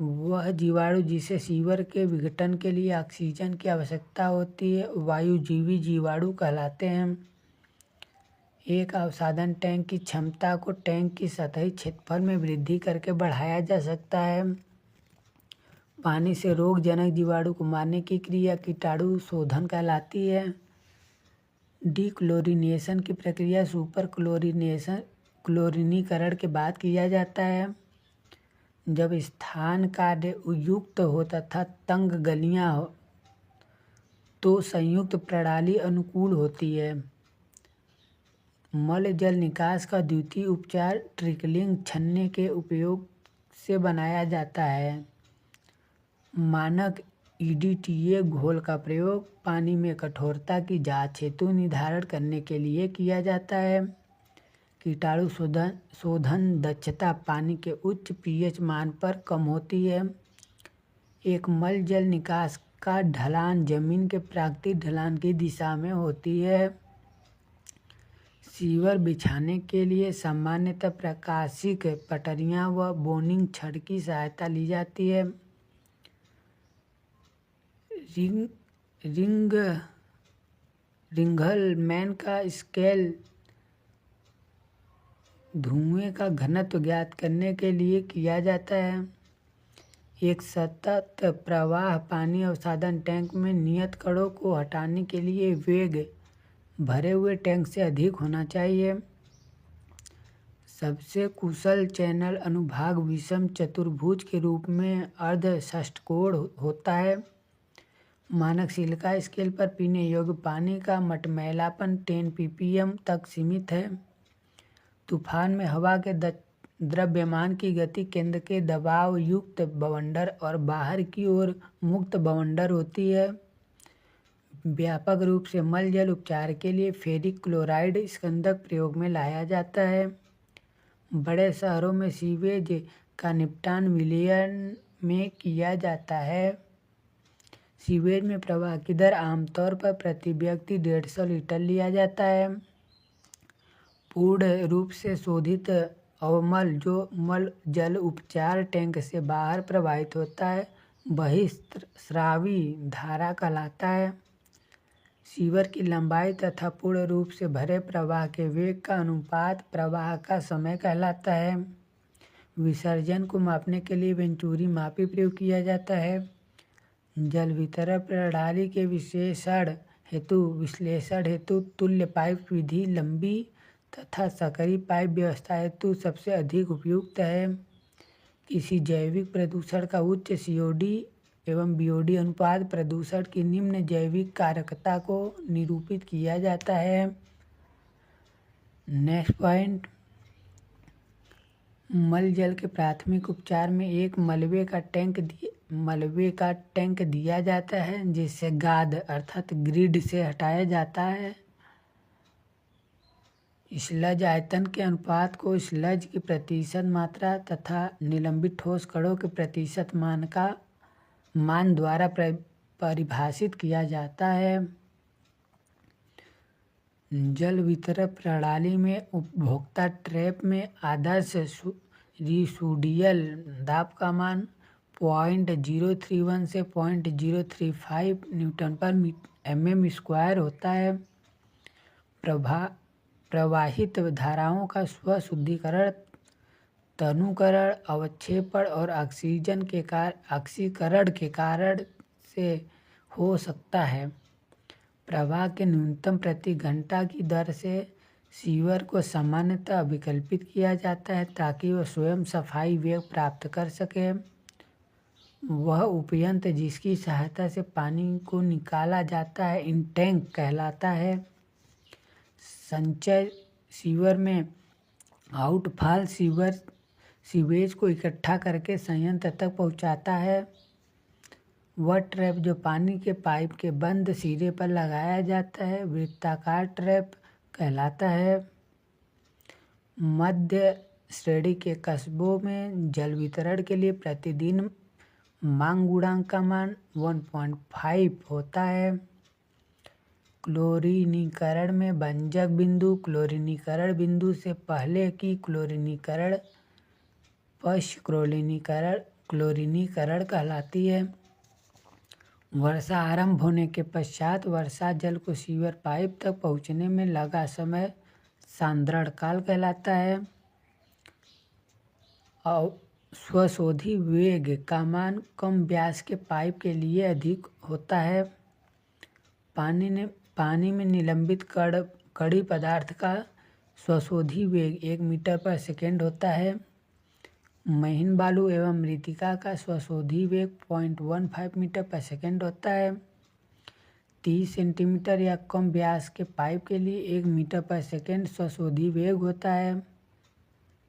वह जीवाणु जिसे सीवर के विघटन के लिए ऑक्सीजन की आवश्यकता होती है वायुजीवी जीवाणु कहलाते हैं। एक अवसादन टैंक की क्षमता को टैंक की सतही क्षेत्रफल में वृद्धि करके बढ़ाया जा सकता है। पानी से रोगजनक जीवाणु को मारने की क्रिया कीटाणु शोधन कहलाती है। डीक्लोरिनेशन की प्रक्रिया सुपर क्लोरीनीकरण के बाद किया जाता है। जब स्थान कार्य युक्त हो तथा तंग गलियां हो तो संयुक्त प्रणाली अनुकूल होती है। मल जल निकास का द्वितीय उपचार ट्रिकलिंग छन्ने के उपयोग से बनाया जाता है। मानक EDTA घोल का प्रयोग पानी में कठोरता की जांच हेतु निर्धारण करने के लिए किया जाता है। कीटाणु शोधन दक्षता पानी के उच्च pH मान पर कम होती है। एक मल जल निकास का ढलान जमीन के प्राकृतिक ढलान की दिशा में होती है। सीवर बिछाने के लिए सामान्यतः प्रकाशिक पटरियां व बोनिंग छड़ की सहायता ली जाती है। रिंगलमैन का स्केल धुएं का घनत्व ज्ञात करने के लिए किया जाता है। एक सतत प्रवाह पानी अवसादन टैंक में नियत कणों को हटाने के लिए वेग भरे हुए टैंक से अधिक होना चाहिए। सबसे कुशल चैनल अनुभाग विषम चतुर्भुज के रूप में अर्ध षष्ठकोण होता है। मानक सिलिका स्केल पर पीने योग्य पानी का मटमैलापन 10 ppm तक सीमित है। तूफान में हवा के द्रव्यमान की गति केंद्र के दबाव युक्त बवंडर और बाहर की ओर मुक्त बवंडर होती है। व्यापक रूप से मल जल उपचार के लिए फेरिक क्लोराइड स्कंदक प्रयोग में लाया जाता है। बड़े शहरों में सीवेज का निपटान विलयन में किया जाता है। सीवेज में प्रवाह की दर आमतौर पर प्रति व्यक्ति 150 लीटर लिया जाता है। पूर्ण रूप से शोधित अवमल जो मल जल उपचार टैंक से बाहर प्रवाहित होता है वही स्रावी धारा कहलाता है। सीवर की लंबाई तथा पूर्ण रूप से भरे प्रवाह के वेग का अनुपात प्रवाह का समय कहलाता है। विसर्जन को मापने के लिए वेंचुरी मापी प्रयोग किया जाता है। जल वितरण प्रणाली के विश्लेषण हेतु तुल्य पाइप विधि लंबी तथा सकरी पाइप व्यवस्था हेतु सबसे अधिक उपयुक्त है। किसी जैविक प्रदूषण का उच्च COD एवं BOD अनुपात प्रदूषण की निम्न जैविक कारकता को निरूपित किया जाता है। नेक्स्ट पॉइंट, मल जल के प्राथमिक उपचार में एक मलबे का टैंक दिया जाता है जिसे गाद अर्थात ग्रिड से हटाया जाता है। स्लज आयतन के अनुपात को स्लज की प्रतिशत मात्रा तथा निलंबित ठोस कणों के प्रतिशत मान द्वारा परिभाषित किया जाता है। जल वितरण प्रणाली में उपभोक्ता ट्रैप में आदर्श रिसुडियल दाब का मान 0.031 से 0.035 न्यूटन पर mm² होता है। प्रवाहित धाराओं का स्वशुद्धिकरण तनुकरण अवक्षेपण और ऑक्सीकरण के कारण से हो सकता है। प्रवाह के न्यूनतम प्रति घंटा की दर से सीवर को सामान्यतः विकल्पित किया जाता है ताकि वह स्वयं सफाई वेग प्राप्त कर सके। वह उपयंत्र जिसकी सहायता से पानी को निकाला जाता है इनटैंक कहलाता है। संचय सीवर में आउटफॉल सीवेज को इकट्ठा करके संयंत्र तक पहुंचाता है। वह ट्रैप जो पानी के पाइप के बंद सिरे पर लगाया जाता है वृत्ताकार ट्रैप कहलाता है। मध्य श्रेणी के कस्बों में जल वितरण के लिए प्रतिदिन मांग गुणांक का मान 1.5 होता है। क्लोरीनीकरण में भंजक बिंदु क्लोरीनीकरण बिंदु से पहले की क्लोरीनीकरण, पश्च क्लोरीनीकरण कहलाती है। वर्षा आरंभ होने के पश्चात वर्षा जल को सीवर पाइप तक पहुंचने में लगा समय सांद्रण काल कहलाता है। और स्वशोधी वेग का मान कम व्यास के पाइप के लिए अधिक होता है। पानी में निलंबित कड़ी पदार्थ का स्वशोधी वेग 1 मीटर पर सेकेंड होता है। महीन बालू एवं मृत्तिका का स्वशोधी वेग 0.15 मीटर पर सेकेंड होता है। 30 सेंटीमीटर या कम व्यास के पाइप के लिए 1 मीटर पर सेकेंड स्वशोधी वेग होता है।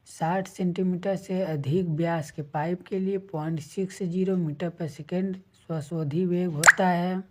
60 सेंटीमीटर से अधिक व्यास के पाइप के लिए 0.60 मीटर पर सेकेंड स्वशोधी वेग होता है।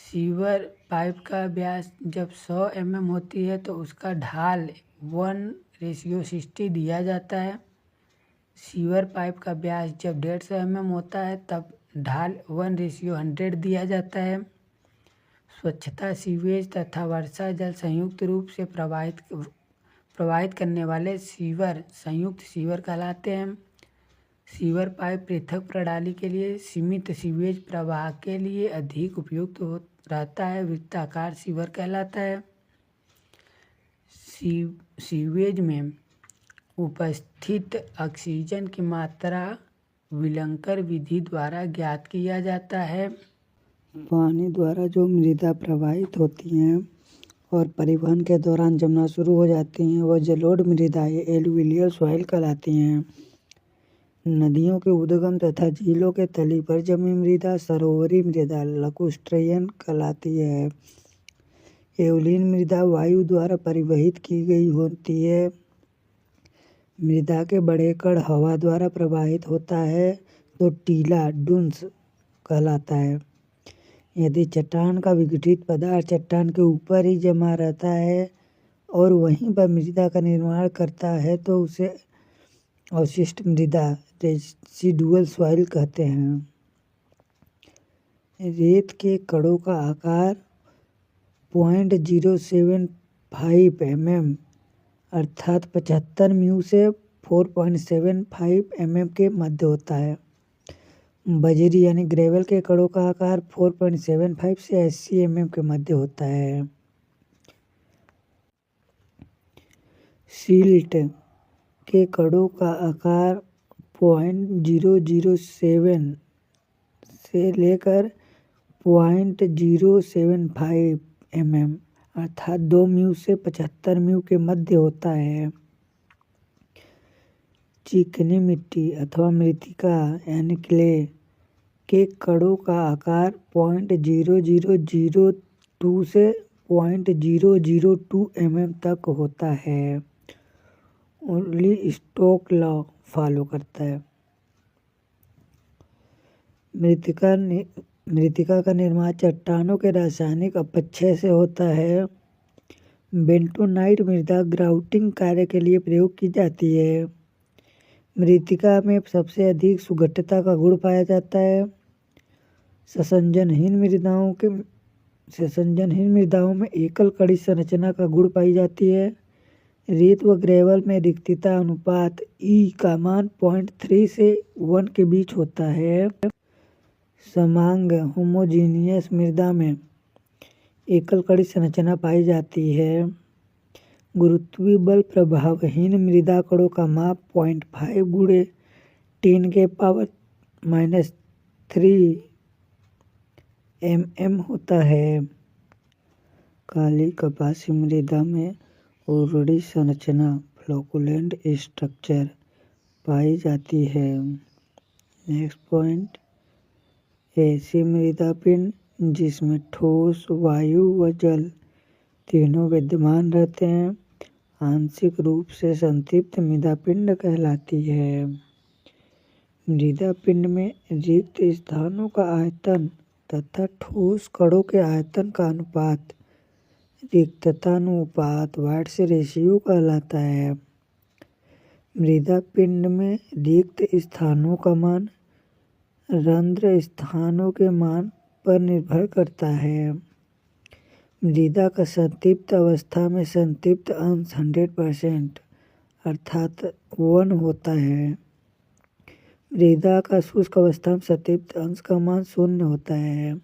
सीवर पाइप का व्यास जब 100 mm होती है तो उसका ढाल 1:60 दिया जाता है। सीवर पाइप का व्यास जब 150 mm होता है तब ढाल 1:100 दिया जाता है। स्वच्छता सीवेज तथा वर्षा जल संयुक्त रूप से प्रवाहित करने वाले सीवर संयुक्त सीवर कहलाते हैं। सीवर पाइप पृथक प्रणाली के लिए सीमित सीवेज प्रवाह के लिए अधिक उपयुक्त रहता है। वृत्ताकार सीवर कहलाता है। सीवेज में उपस्थित ऑक्सीजन की मात्रा विलंकर विधि द्वारा ज्ञात किया जाता है। पानी द्वारा जो मृदा प्रवाहित होती हैं और परिवहन के दौरान जमना शुरू हो जाती हैं वह जलोढ़ मृदाएं एलुवियल सॉइल कहलाती हैं। नदियों के उद्गम तथा झीलों के तली पर जमी मृदा सरोवरी मृदा लैकुस्ट्रियन कहलाती है। एओलियन मृदा वायु द्वारा परिवहित की गई होती है। मृदा के बड़े कण हवा द्वारा प्रवाहित होता है तो टीला डुन्स कहलाता है। यदि चट्टान का विघटित पदार्थ चट्टान के ऊपर ही जमा रहता है और वहीं पर मृदा का निर्माण करता है तो उसे अवशिष्ट मृदा रेसिडुअल सॉइल कहते हैं। रेत के कणों का आकार 0.075 mm अर्थात 75 म्यू से 4.75 mm के मध्य होता है। बजरी यानी ग्रेवल के कणों का आकार 4.75 से 80 mm के मध्य होता है। सिल्ट के कणों का आकार 0.007 से लेकर 0.075 mm अर्थात 2 म्यू से 75 म्यू के मध्य होता है। चिकनी मिट्टी अथवा मृत्तिका यानी क्ले के कणों का आकार 0.0002 से 0.002 mm तक होता है। ओनली स्टोक लॉ फॉलो करता है। मृत्तिका का निर्माण चट्टानों के रासायनिक अपक्षय से होता है। बेंटोनाइट मृदा ग्राउटिंग कार्य के लिए प्रयोग की जाती है। मृत्तिका में सबसे अधिक सुगठिता का गुण पाया जाता है। ससंजनहीन मृदाओं में एकल कड़ी संरचना का गुण पाई जाती है। रेत व ग्रेवल में रिक्तता अनुपात ई का मान 0.3 से 1 के बीच होता है। समांग होमोजीनियस मृदा में एकल कड़ी संरचना पाई जाती है। गुरुत्वीय बल प्रभावहीन मृदा कणों का माप 0.5 × 10⁻³ mm होता है। काली कपासी मृदा में उर्वरी संरचना फ्लोकुलेंट स्ट्रक्चर पाई जाती है। नेक्स्ट पॉइंट, ऐसी मृदा पिंड जिसमें ठोस वायु व जल तीनों विद्यमान रहते हैं आंशिक रूप से संतृप्त मृदा पिंड कहलाती है। मृदा पिंड में रिक्त स्थानों का आयतन तथा ठोस कणों के आयतन का अनुपात रिक्ततानुपात वाट्स रेशियो कहलाता है। मृदा पिंड में रिक्त स्थानों का मान रंध्र स्थानों के मान पर निर्भर करता है। मृदा का संतृप्त अवस्था में संतृप्त अंश 100% अर्थात 1 होता है। मृदा का शुष्क अवस्था में संतृप्त अंश का मान 0 होता है।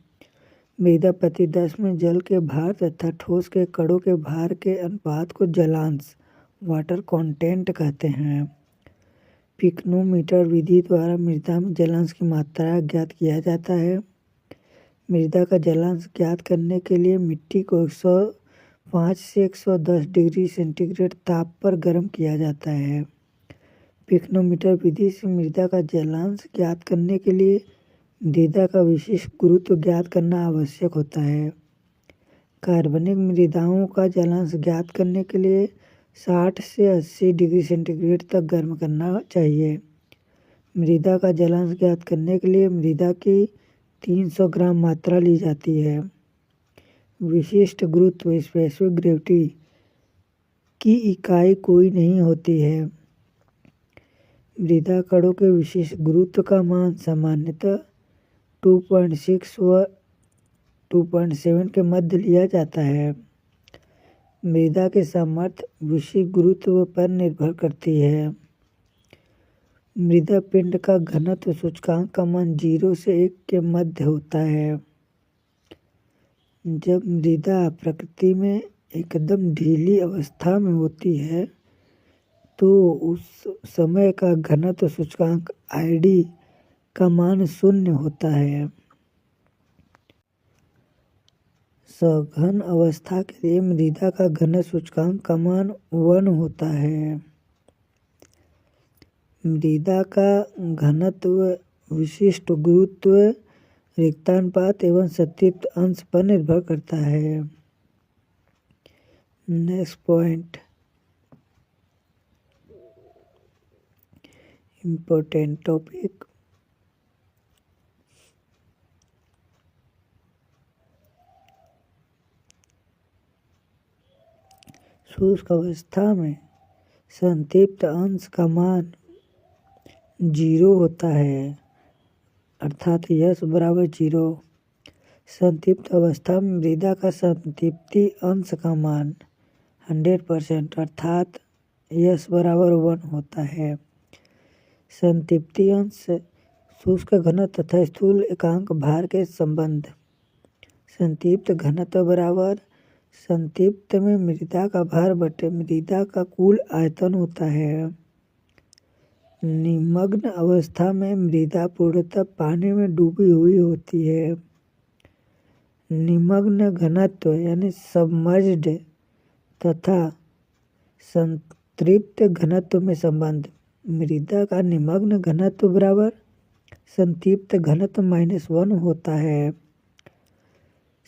मृदा प्रति 10 में जल के भार तथा ठोस के कणों के भार के अनुपात को जलांश वाटर कंटेंट कहते हैं। पिक्नोमीटर विधि द्वारा मृदा में जलांश की मात्रा ज्ञात किया जाता है। मृदा का जलांश ज्ञात करने के लिए मिट्टी को 105 से 110 डिग्री सेंटीग्रेड ताप पर गर्म किया जाता है। पिक्नोमीटर विधि से मृदा का जलांश ज्ञात करने के लिए मृदा का विशिष्ट गुरुत्व ज्ञात करना आवश्यक होता है। कार्बनिक मृदाओं का जलांश ज्ञात करने के लिए 60 से 80 डिग्री सेंटीग्रेड तक गर्म करना चाहिए। मृदा का जलांश ज्ञात करने के लिए मृदा की 300 ग्राम मात्रा ली जाती है। विशिष्ट गुरुत्व स्पेसिफिक ग्रेविटी की इकाई कोई नहीं होती है। मृदा कणों के विशिष्ट गुरुत्व का मान सामान्यतः 2.6 व 2.7 के मध्य लिया जाता है। मृदा के सामर्थ्य विशिष्ट गुरुत्व पर निर्भर करती है। मृदा पिंड का घनत्व सूचकांक का मान 0 से 1 के मध्य होता है। जब मृदा प्रकृति में एकदम ढीली अवस्था में होती है तो उस समय का घनत्व सूचकांक ID का मान 0 होता है। सघन अवस्था के लिए मृदा का घनत्व सूचकांक का मान 1 होता है। मृदा का घनत्व विशिष्ट गुरुत्व रिक्तानुपात एवं संतृप्त अंश पर निर्भर करता है। नेक्स्ट पॉइंट, इम्पोर्टेंट टॉपिक, शुष्क अवस्था में संतृप्त अंश का मान 0 होता है, अर्थात यश बराबर 0। संतृप्त अवस्था में मृदा का संतृप्ति अंश का मान 100% अर्थात यश बराबर 1 होता है। संतृप्ति अंश शुष्क घनत्व तथा स्थूल एकांक भार के संबंध। संतृप्त घनत्व बराबर संतृप्त में मृदा का भार बटे मृदा का कुल आयतन होता है। निमग्न अवस्था में मृदा पूर्णतः पानी में डूबी हुई होती है। निमग्न घनत्व यानी सबमर्ज्ड तथा संतृप्त घनत्व में संबंध। मृदा का निमग्न घनत्व बराबर संतृप्त घनत्व -1 होता है।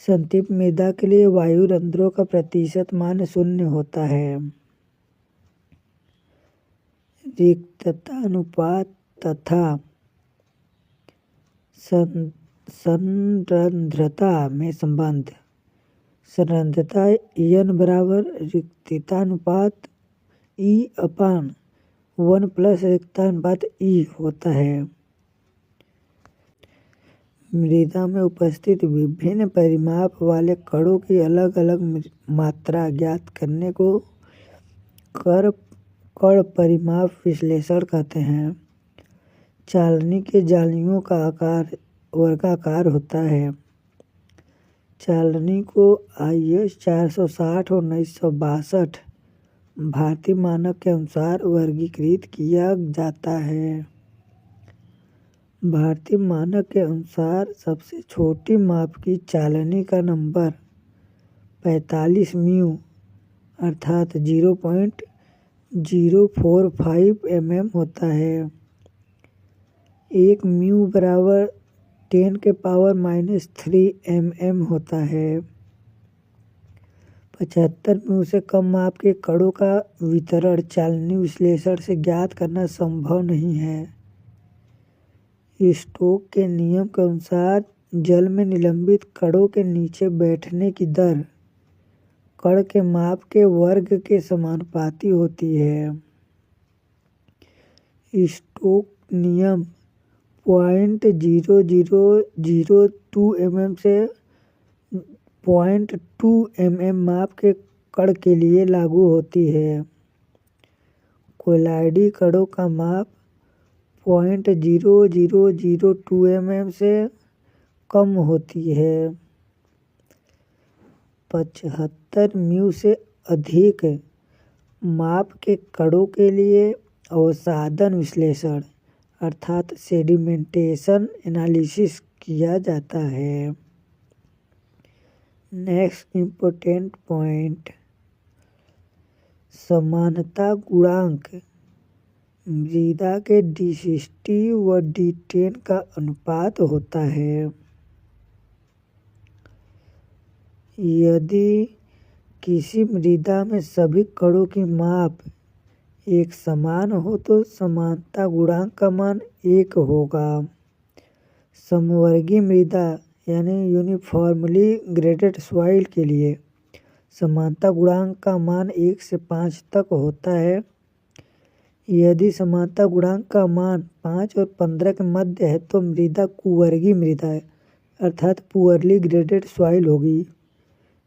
संतृप्त मृदा के लिए वायु रंध्रों का प्रतिशत मान 0 होता है। रिक्तता अनुपात तथा संरंध्रता में संबंध। संरंध्रता n बराबर रिक्तता अनुपात E/1 प्लस रिक्तता अनुपात E होता है। मृदा में उपस्थित विभिन्न परिमाप वाले कणों की अलग अलग मात्रा ज्ञात करने को कण परिमाप विश्लेषण कहते हैं। चालनी के जालियों का आकार वर्गाकार होता है। चालनी को IS 460 और 1962 भारतीय मानक के अनुसार वर्गीकृत किया जाता है। भारतीय मानक के अनुसार सबसे छोटी माप की चालनी का नंबर 45 म्यू अर्थात 0.045 mm होता है। 1 म्यू बराबर 10⁻³ mm होता है। 75 म्यू से कम माप के कणों का वितरण चालनी विश्लेषण से ज्ञात करना संभव नहीं है। स्टोक के नियम के अनुसार जल में निलंबित कणों के नीचे बैठने की दर कण के माप के वर्ग के समानुपाती होती है। स्टोक नियम 0.0002 mm से 0.2 mm माप के कण के लिए लागू होती है। कोलॉइडी कणों का माप 0.0002 mm से कम होती है। 75 म्यू से अधिक माप के कणों के लिए अवसादन विश्लेषण अर्थात सेडिमेंटेशन एनालिसिस किया जाता है। नेक्स्ट इम्पोर्टेंट पॉइंट, समानता गुणांक मृदा के D60 व D10 का अनुपात होता है। यदि किसी मृदा में सभी कणों की माप एक समान हो तो समानता गुणांक का मान 1 होगा। समवर्गी मृदा यानी यूनिफॉर्मली ग्रेडेड सॉइल के लिए समानता गुणांक का मान 1 से 5 तक होता है। यदि समानता गुणांक का मान 5 और 15 के मध्य है तो मृदा कुवर्गी मृदा है अर्थात पुअरली ग्रेडेड सॉइल होगी।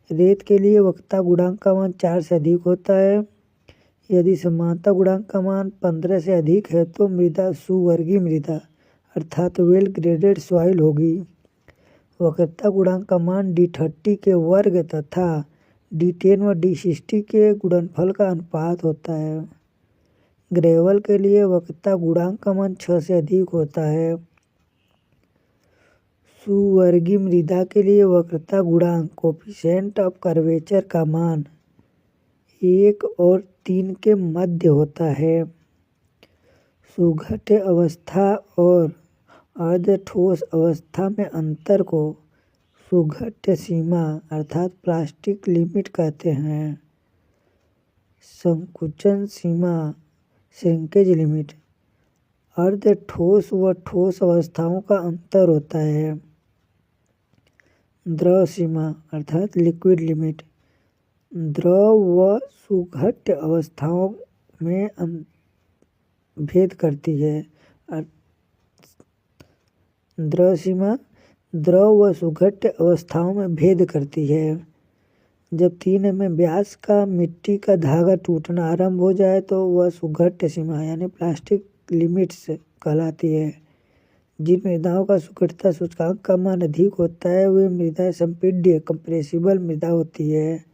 रेत के लिए वक्रता गुणांक का मान 4 से अधिक होता है। यदि समानता गुणांक का मान 15 से अधिक है तो मृदा सुवर्गी मृदा अर्थात वेल ग्रेडेड सॉइल होगी। वक्रता गुणांक का मान D30 के वर्ग तथा D10 व D60 के गुणनफल का अनुपात होता है। ग्रेवल के लिए वक्रता गुणांक का मान 6 से अधिक होता है। सुवर्गी मृदा के लिए वक्रता गुणांक कोफिशिएंट ऑफ कर्वेचर का मान 1 और 3 के मध्य होता है। सुघट्य अवस्था और अर्ध ठोस अवस्था में अंतर को सुघट्य सीमा अर्थात प्लास्टिक लिमिट कहते हैं। संकुचन सीमा श्रिंकेज लिमिट अर्ध ठोस व ठोस अवस्थाओं का अंतर होता है। द्रव सीमा अर्थात लिक्विड लिमिट द्रव व सुघट्य अवस्थाओं में भेद करती है। द्रव सीमा द्रव व सुघट्य अवस्थाओं में भेद करती है। जब 3 mm व्यास का मिट्टी का धागा टूटना आरंभ हो जाए तो वह सुघट्य सीमा यानी प्लास्टिक लिमिट्स कहलाती है। जिन मृदाओं का सुघट्यता सूचकांक का मान अधिक होता है वे मृदा संपीड्य कंप्रेसिबल मृदा होती है।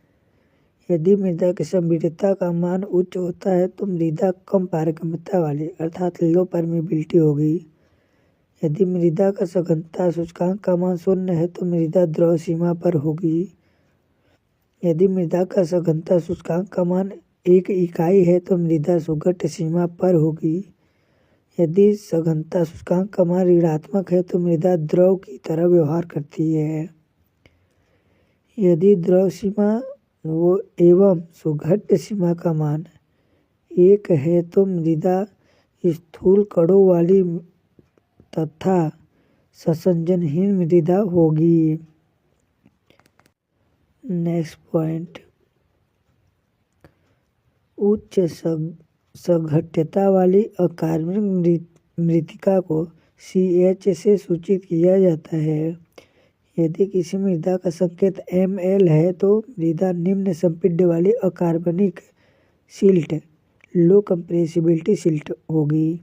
यदि मृदा की संपीड्यता का मान उच्च होता है तो मृदा कम पारगम्यता वाली अर्थात लो परमीबिलिटी होगी। यदि मृदा का सघनता सूचकांक का मान 0 है तो मृदा द्रव सीमा पर होगी। यदि मृदा का सघनता सूचकांक का मान 1 इकाई है तो मृदा सुघट्य सीमा पर होगी। यदि सघनता सूचकांक का मान ऋणात्मक है तो मृदा द्रव की तरह व्यवहार करती है। यदि द्रव सीमा एवं सुघट्य सीमा का मान 1 है तो मृदा स्थूल कणों वाली तथा ससंजनहीन मृदा होगी। नेक्स्ट पॉइंट, उच्च सघट्यता वाली अकार्बनिक मृत्तिका को CH से सूचित किया जाता है। यदि किसी मृदा का संकेत Ml है तो मृदा निम्न संपीड्य वाली अकार्बनिक सिल्ट लो कंप्रेसिबिलिटी सिल्ट होगी।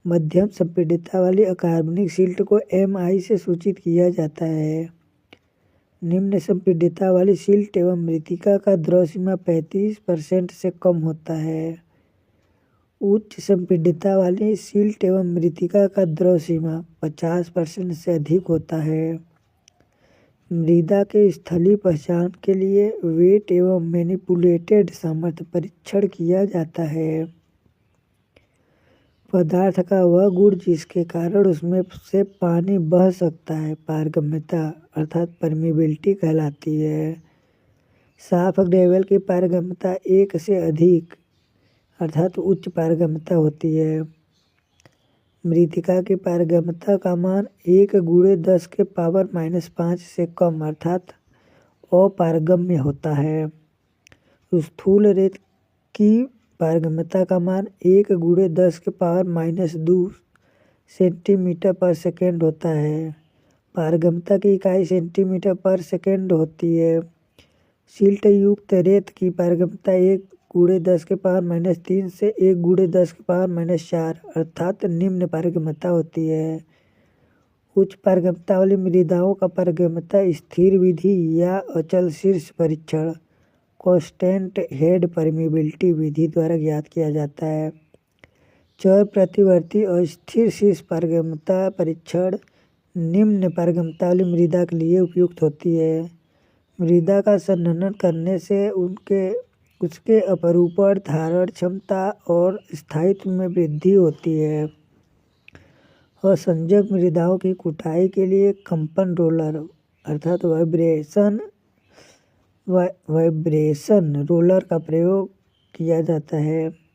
मध्यम संपीड्यता वाली अकार्बनिक सिल्ट को Mi से सूचित किया जाता है। निम्न संपीड्यता वाली सिल्ट एवं मृत्तिका का द्रव सीमा 35% से कम होता है। उच्च संपीड्यता वाली सिल्ट एवं मृत्तिका का द्रव सीमा 50% से अधिक होता है। मृदा के स्थलीय पहचान के लिए वेट एवं मैनिपुलेटेड सामर्थ्य परीक्षण किया जाता है। पदार्थ का वह गुण जिसके कारण उसमें से पानी बह सकता है पारगम्यता अर्थात परमीबिलिटी कहलाती है। साफ ग्रेवल की पारगम्यता 1 से अधिक अर्थात उच्च पारगम्यता होती है। मृत्तिका की पारगम्यता का मान 1×10⁻⁵ से कम अर्थात अपारगम्य होता है। स्थूल रेत की पारगम्यता का मान 1×10⁻² सेंटीमीटर/सेकंड होता है। पारगम्यता की इकाई सेंटीमीटर/सेकंड होती है। सिल्ट युक्त रेत की पारगम्यता गुणे 10⁻³ से 1 गुणे 10⁻⁴ अर्थात निम्न पारगम्यता होती है। उच्च पारगम्यता वाली मृदाओं का पारगम्यता स्थिर विधि या अचल शीर्ष परीक्षण कांस्टेंट हेड परमीबिलिटी विधि द्वारा ज्ञात किया जाता है। चर प्रतिवर्ती और स्थिर शीर्ष पारगम्यता परीक्षण निम्न पारगम्यता वाली मृदा के लिए उपयुक्त होती है। मृदा का संघनन करने से उसके अपरूपण धारण क्षमता और स्थायित्व में वृद्धि होती है। असंजक मृदाओं की कुटाई के लिए कंपन रोलर अर्थात वाइब्रेशन रोलर का प्रयोग किया जाता है।